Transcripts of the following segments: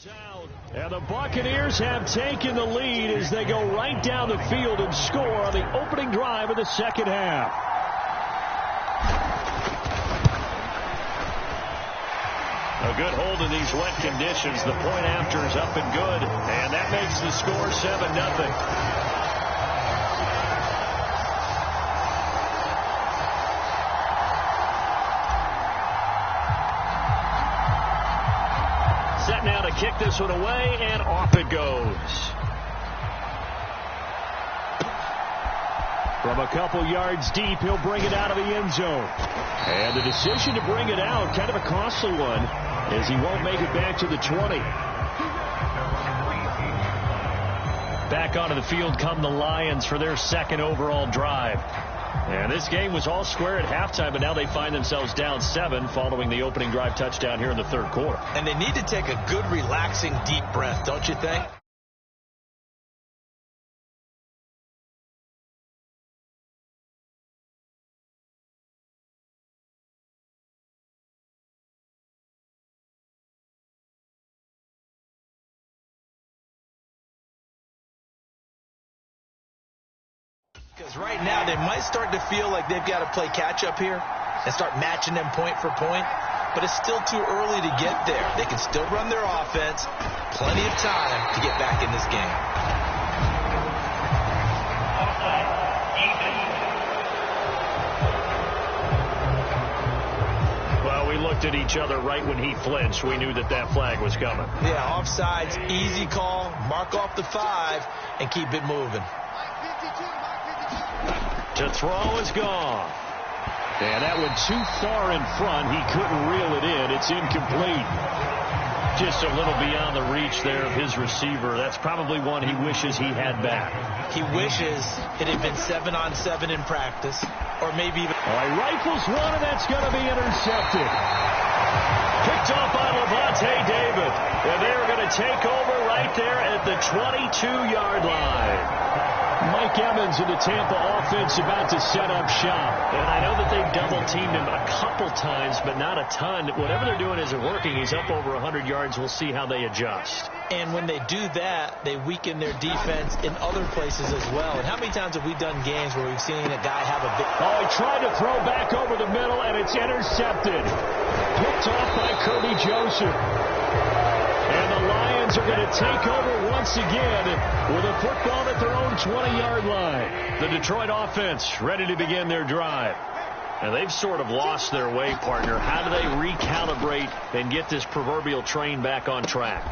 And the Buccaneers have taken the lead as they go right down the field and score on the opening drive of the second half. A good hold in these wet conditions. The point after is up and good, and that makes the score 7-0. Set now to kick this one away, and off it goes. From a couple yards deep, he'll bring it out of the end zone. And the decision to bring it out, kind of a costly one, as he won't make it back to the 20. Back onto the field come the Lions for their second overall drive. And this game was all square at halftime, but now they find themselves down 7 following the opening drive touchdown here in the third quarter. And they need to take a good, relaxing, deep breath, don't you think? Because right now they might start to feel like they've got to play catch-up here and start matching them point for point. But it's still too early to get there. They can still run their offense. Plenty of time to get back in this game. Well, we looked at each other right when he flinched. We knew that that flag was coming. Yeah, offsides, easy call. Mark off the 5 and keep it moving. To throw is gone. And that one too far in front. He couldn't reel it in. It's incomplete. Just a little beyond the reach there of his receiver. That's probably one he wishes he had back. He wishes it had been 7-on-7 in practice. Or maybe even... All right, rifles one, and that's going to be intercepted. Picked off by Levante David. And they're going to take over right there at the 22-yard line. Mike Evans in the Tampa offense about to set up shop. And I know that they've double-teamed him a couple times, but not a ton. Whatever they're doing isn't working. He's up over 100 yards. We'll see how they adjust. And when they do that, they weaken their defense in other places as well. And how many times have we done games where we've seen a guy have a big... Oh, he tried to throw back over the middle, and it's intercepted. Picked off by Kirby Joseph. And the Lions are going to take over once again with a football at their own 20-yard line. The Detroit offense ready to begin their drive. And they've sort of lost their way, partner. How do they recalibrate and get this proverbial train back on track?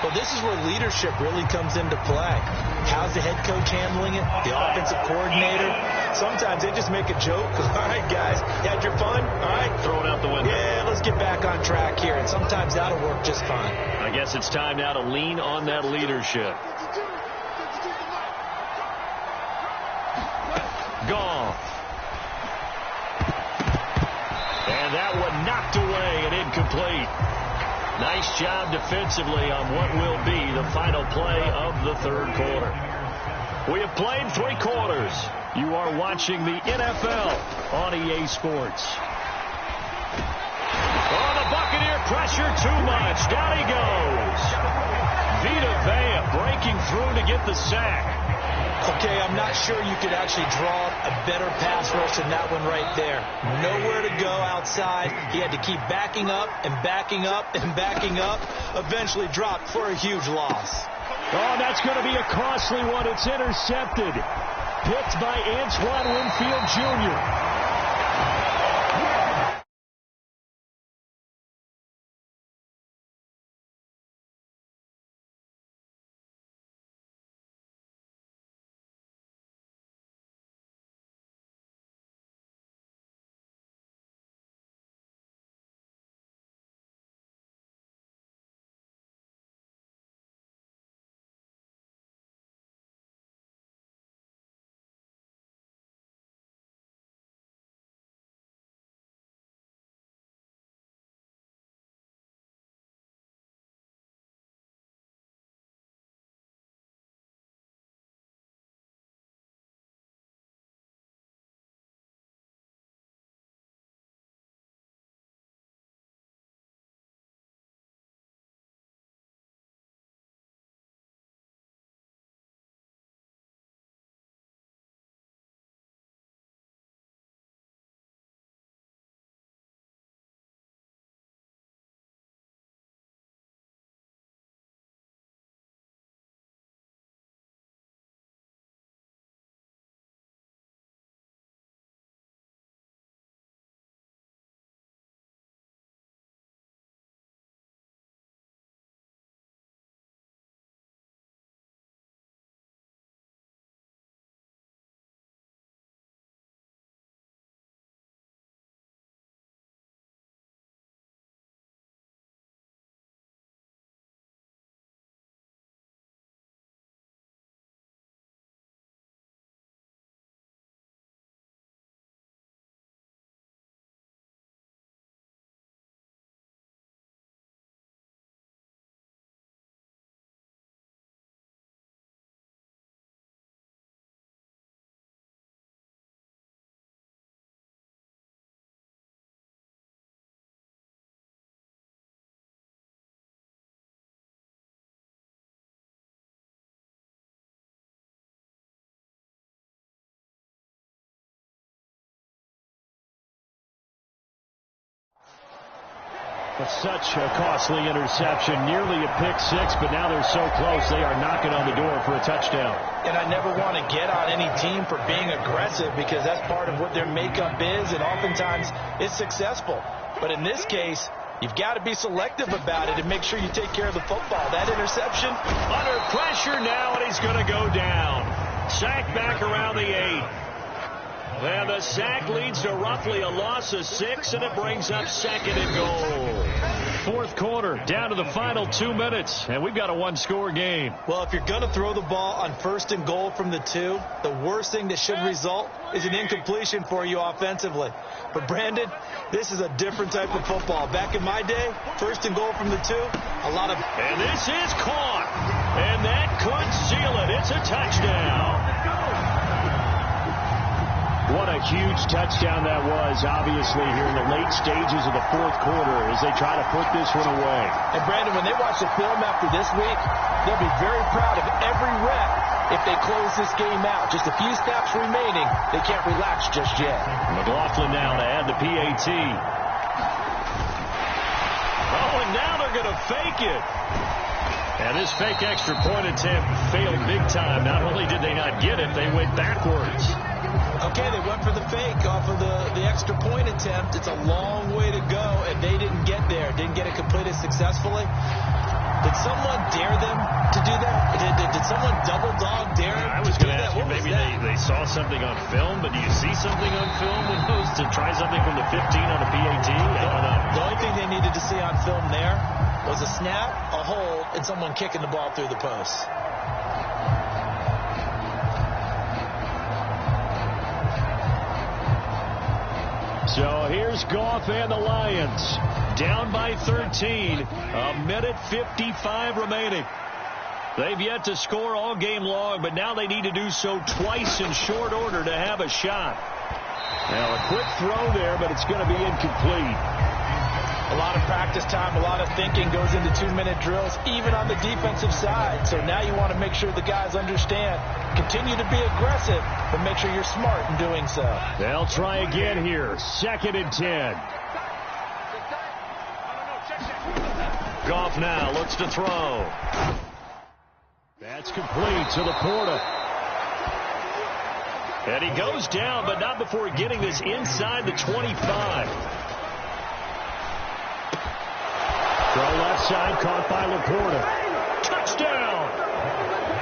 Well, this is where leadership really comes into play. How's the head coach handling it? The offensive coordinator? Sometimes they just make a joke. All right, guys, you had your fun? All right. Throw it out the window. Yeah, let's get back on track here. And sometimes that'll work just fine. I guess it's time now to lean on that leadership. Gone. And that one knocked away and incomplete. Nice job defensively on what will be the final play of the third quarter. We have played 3 quarters. You are watching the NFL on EA Sports. Oh, the Buccaneer pressure too much. Down he goes. Vita Vea breaking through to get the sack. Okay, I'm not sure you could actually draw a better pass rush than that one right there. Nowhere to go outside. He had to keep backing up and backing up and backing up. Eventually dropped for a huge loss. Oh, that's going to be a costly one. It's intercepted. Picked by Antoine Winfield Jr. Such a costly interception, nearly a pick six, but now they're so close they are knocking on the door for a touchdown. And I never want to get on any team for being aggressive because that's part of what their makeup is, and oftentimes it's successful. But in this case, you've got to be selective about it and make sure you take care of the football. That interception. Under pressure now, and he's going to go down. Sack back around the 8. And the sack leads to roughly a loss of 6, and it brings up 2nd and goal. Fourth quarter, down to the final 2 minutes, and we've got a one-score game. Well, if you're going to throw the ball on 1st and goal from the 2, the worst thing that should result is an incompletion for you offensively. But, Brandon, this is a different type of football. Back in my day, 1st and goal from the 2, a lot of... And this is caught, and that could seal it. It's a touchdown. What a huge touchdown that was, obviously, here in the late stages of the fourth quarter as they try to put this one away. And, Brandon, when they watch the film after this week, they'll be very proud of every rep if they close this game out. Just a few snaps remaining. They can't relax just yet. McLaughlin now to add the PAT. Oh, and now they're going to fake it. And this fake extra point attempt failed big time. Not only did they not get it, they went backwards. Okay, they went for the fake off of the extra point attempt. It's a long way to go, and they didn't get there. Didn't get it completed successfully. Did someone dare them to do that? Did someone double dog dare them? I was going to ask you, maybe they saw something on film, but do you see something on film when those to try something from the 15 on the PAT? I don't know. The only thing they needed to see on film there was a snap, a hold, and someone kicking the ball through the post. So here's Goff and the Lions. Down by 13. A minute 55 remaining. They've yet to score all game long, but now they need to do so twice in short order to have a shot. Now a quick throw there, but it's going to be incomplete. A lot of practice time, a lot of thinking goes into 2-minute drills, even on the defensive side. So now you want to make sure the guys understand. Continue to be aggressive, but make sure you're smart in doing so. They'll try again here. 2nd and 10. Goff now looks to throw. That's complete to Laporta. And he goes down, but not before getting this inside the 25. Throw left side, caught by Laporta. Touchdown!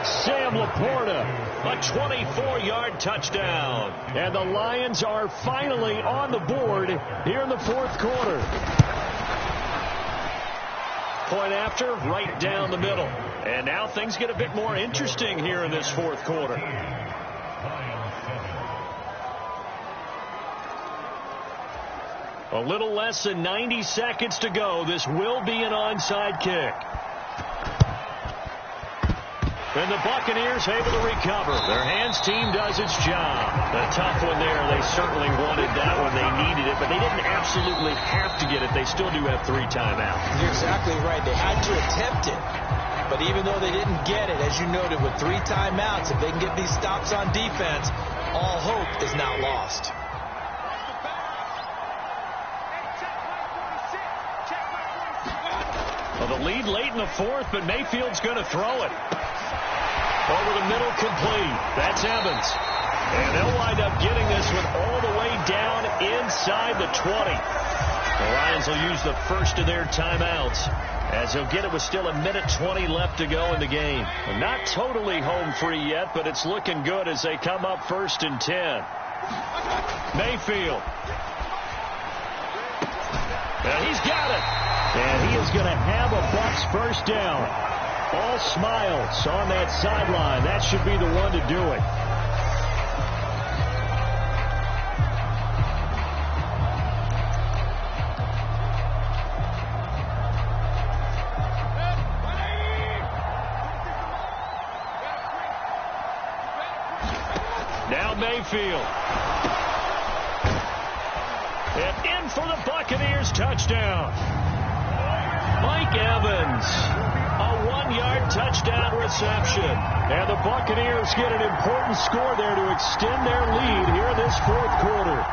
Sam Laporta, a 24-yard touchdown. And the Lions are finally on the board here in the fourth quarter. Point after, right down the middle. And now things get a bit more interesting here in this fourth quarter. A little less than 90 seconds to go. This will be an onside kick. And the Buccaneers able to recover. Their hands team does its job. A tough one there. They certainly wanted that one. They needed it, but they didn't absolutely have to get it. They still do have 3 timeouts. You're exactly right. They had to attempt it. But even though they didn't get it, as you noted, with 3 timeouts, if they can get these stops on defense, all hope is not lost. Well, the lead late in the fourth, but Mayfield's going to throw it. Over the middle, complete. That's Evans. And they'll wind up getting this one all the way down inside the 20. The Lions will use the first of their timeouts, as they'll get it with still a minute 20 left to go in the game. Well, not totally home free yet, but it's looking good as they come up 1st and 10. Mayfield. And he's got it. And he is going to have a Bucs first down. All smiles on that sideline. That should be the one to do it. Now Mayfield. And in for the Buccaneers touchdown. Mike Evans, a 1-yard touchdown reception. And the Buccaneers get an important score there to extend their lead here in this fourth quarter.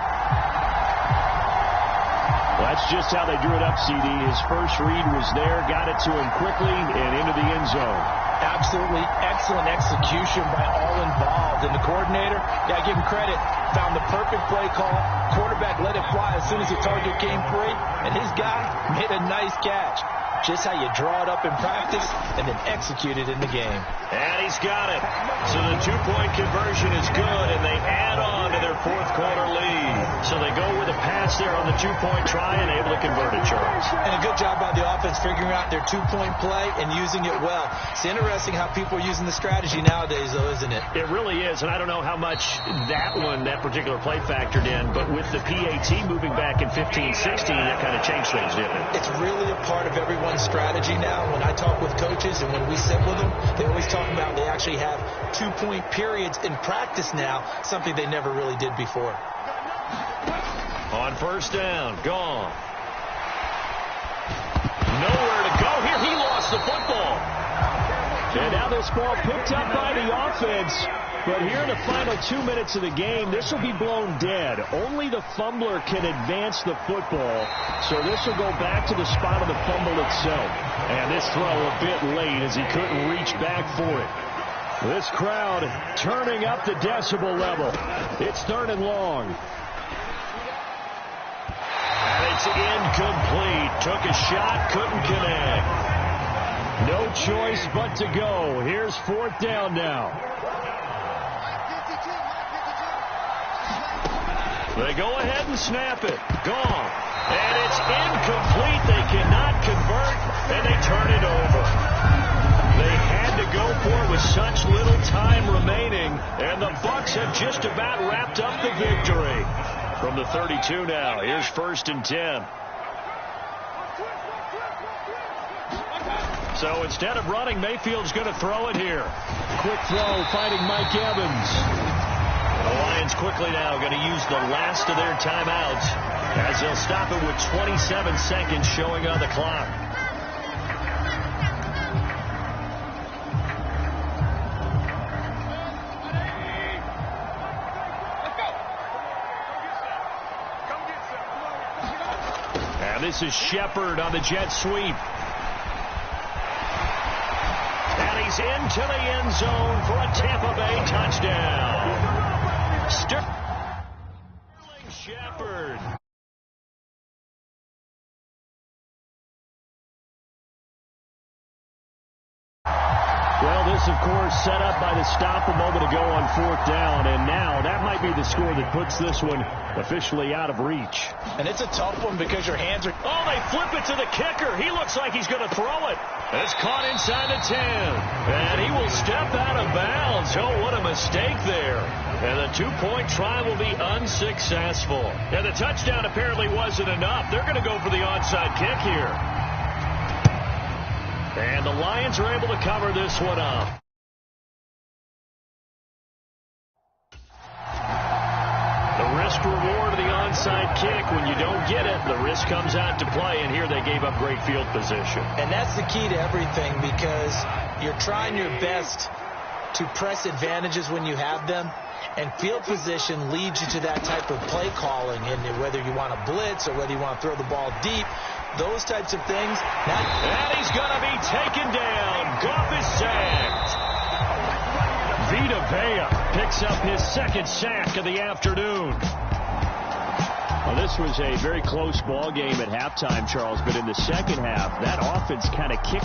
That's just how they drew it up, CD. His first read was there, got it to him quickly, and into the end zone. Absolutely excellent execution by all involved. And the coordinator, got to give him credit, found the perfect play call. Quarterback let it fly as soon as the target came free, and his guy made a nice catch. Just how you draw it up in practice and then execute it in the game. And he's got it. So the two-point conversion is good, and they add on to their fourth-quarter lead. So they go with a pass there on the two-point try and able to convert it, Charles. And a good job by the offense figuring out their two-point play and using it well. It's interesting how people are using the strategy nowadays, though, isn't it? It really is, and I don't know how much that particular play factored in, but with the PAT moving back in 15-16, that kind of changed things, didn't it? It's really a part of everyone's strategy now. When I talk with coaches and when we sit with them, they always talk about they actually have two-point periods in practice now, something they never really did before. On first down, gone. Nowhere to go here. He lost the football. And now this ball picked up by the offense. But here in the final 2 minutes of the game, this will be blown dead. Only the fumbler can advance the football. So this will go back to the spot of the fumble itself. And this throw a bit late as he couldn't reach back for it. This crowd turning up the decibel level. It's 3rd and long. And it's incomplete. Took a shot, couldn't connect. No choice but to go. Here's 4th down now. They go ahead and snap it. Gone. And it's incomplete. They cannot convert, and they turn it over. They had to go for it with such little time remaining, and the Bucs have just about wrapped up the victory. From the 32 now, here's 1st and 10. So instead of running, Mayfield's going to throw it here. Quick throw, finding Mike Evans. The Lions quickly now going to use the last of their timeouts as they'll stop it with 27 seconds showing on the clock. And this is Shepard on the jet sweep. And he's into the end zone for a Tampa Bay touchdown. Sterling Shepard. Well, this, of course, set up by the stop a moment ago on 4th down, and now that might be the score that puts this one officially out of reach. And it's a tough one because your hands are... Oh, they flip it to the kicker. He looks like he's going to throw it. It's caught inside the 10, and he will step out of bounds. Oh, what a mistake there. And the two-point try will be unsuccessful. And the touchdown apparently wasn't enough. They're going to go for the onside kick here. And the Lions are able to cover this one up. The risk-reward of the onside kick, when you don't get it, the risk comes out to play, and here they gave up great field position. And that's the key to everything, because you're trying your best to press advantages when you have them, and field position leads you to that type of play calling, and whether you want to blitz or whether you want to throw the ball deep, those types of things. And he's going to be taken down. Goff is sacked. Vita Vea picks up his 2nd sack of the afternoon. Well, this was a very close ball game at halftime, Charles, but in the second half, that offense kind of kicked